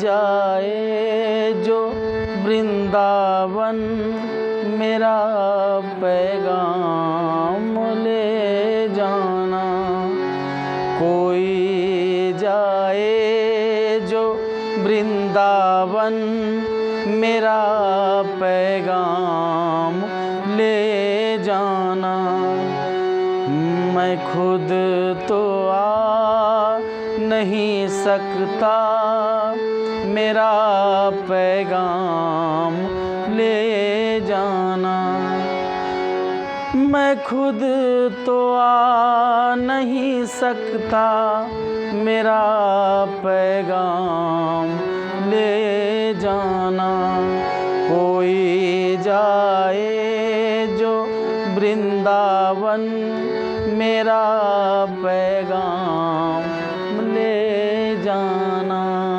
जाए जो वृंदावन मेरा पैगाम ले जाना। कोई जाए जो वृंदावन मेरा पैगाम ले जाना। मैं खुद तो आ नहीं सकता मेरा पैगाम ले जाना। मैं खुद तो आ नहीं सकता मेरा पैगाम ले जाना। कोई जाए जो वृंदावन मेरा पैगाम ले जाना।